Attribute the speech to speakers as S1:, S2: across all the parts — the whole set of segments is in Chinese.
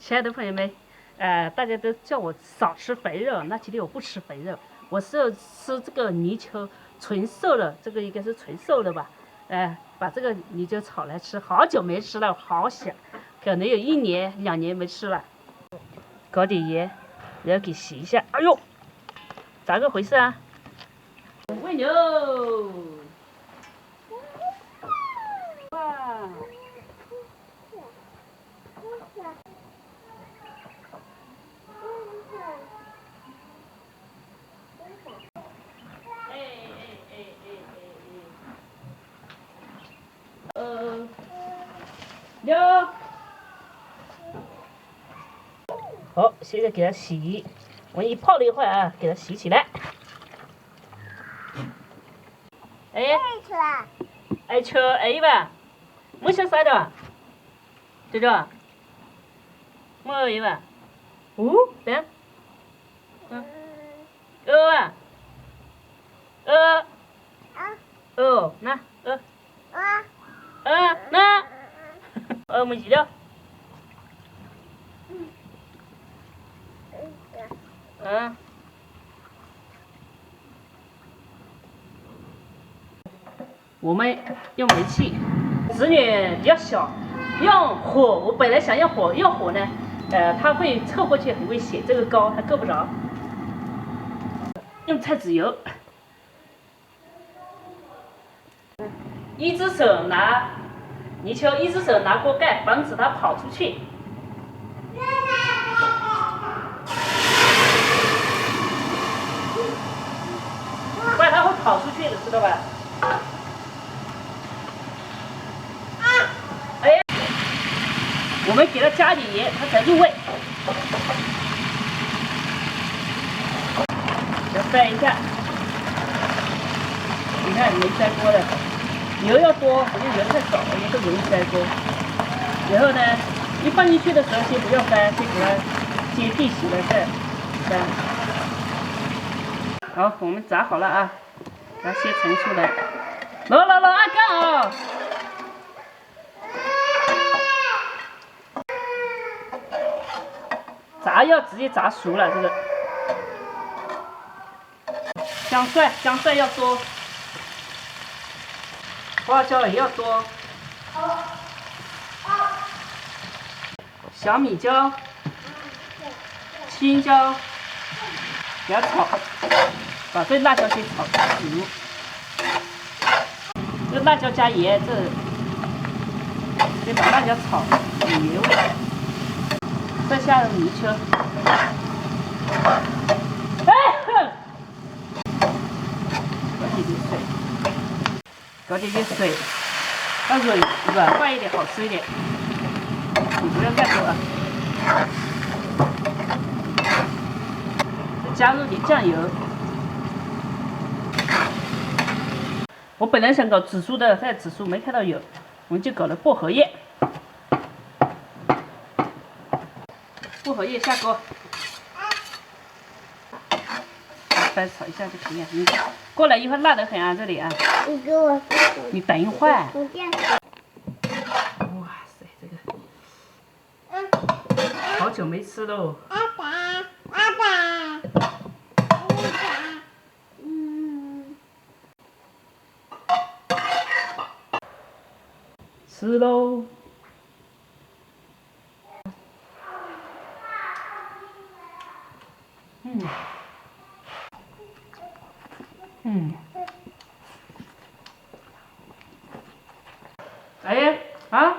S1: 親愛的朋友們，大家都叫我少吃肥肉，那今天我不吃肥肉，我是要吃这個泥鳅純瘦的，這個應該是純瘦的吧？把這個泥鳅炒來吃，好久沒吃了，好想，可能有1年2年沒吃了。搞點鹽，然後給洗一下。哎呦，咋個回事啊？餵牛！哇！溜。好，现在给它洗，我一泡了一会儿啊，给它洗起来。爱吃哎吧，没想啥的，对着，没吧？哦，对，那，那，没记了。我们用煤气，子女比较小，用火，我本来想用火呢，它会凑过去很危险，这个高还够不着。用菜籽油，一只手拿泥鳅，一只手拿锅盖，防止它跑出去。不然它会跑出去的，知道吧？我们给它加点盐，它才入味。要翻一下，你看没塞锅的，油要多，我这油太少了，也不容易塞锅。然后呢，一放进去的时候先不要翻，先给它接地洗了再翻。好，我们炸好了啊，然后先盛出来。按杠啊！炸要直接炸熟了，这个姜蒜要多，花椒也要多，小米椒、青椒，给它炒，把这辣椒先炒熟，这辣椒加盐，先把辣椒炒有盐味。再下泥鳅，搞点水，让水软化一点，好吃一点。你不要盖多啊。再加入点酱油。我本来想搞紫苏的，但紫苏没看到有，我们就搞了薄荷叶。薄荷叶下锅，翻炒一下就可以了。你过来一会儿辣得很啊，这里啊。你给我。你等一会儿。哇塞，这个。好久没吃喽。爸爸。吃喽。哎啊，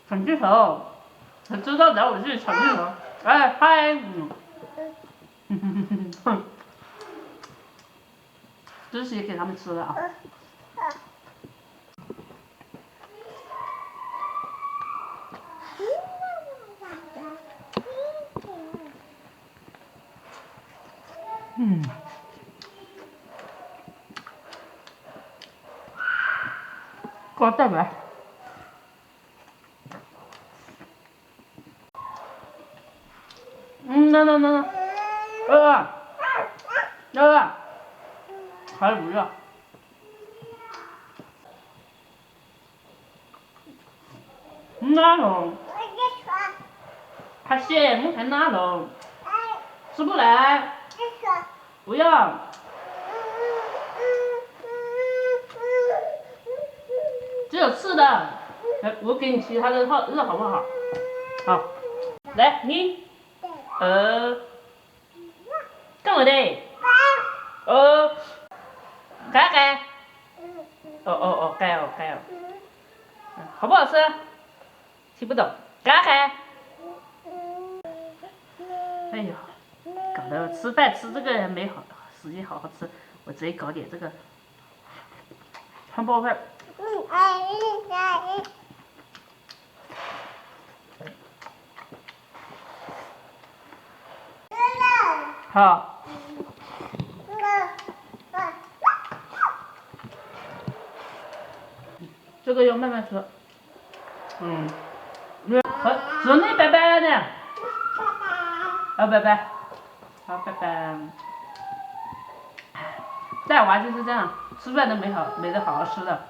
S1: 很记仇，他知道找我去抢镜头。哎嗨，这是也给他们吃的啊。给我带来。那，还不要。哪了？还咸，我看哪了？吃不来。不要。只有吃的。来，我给你其他的肉好不好？好。来，你。干我的。盖。盖哦。好不好吃？听不懂。盖。哎呦，搞得吃饭吃这个没好时间好好吃，我直接搞点这个汤包饭。好。这个要慢慢吃。说你拜拜呢。好，拜拜。好，拜拜。带娃就是这样，吃饭都没得好好吃的。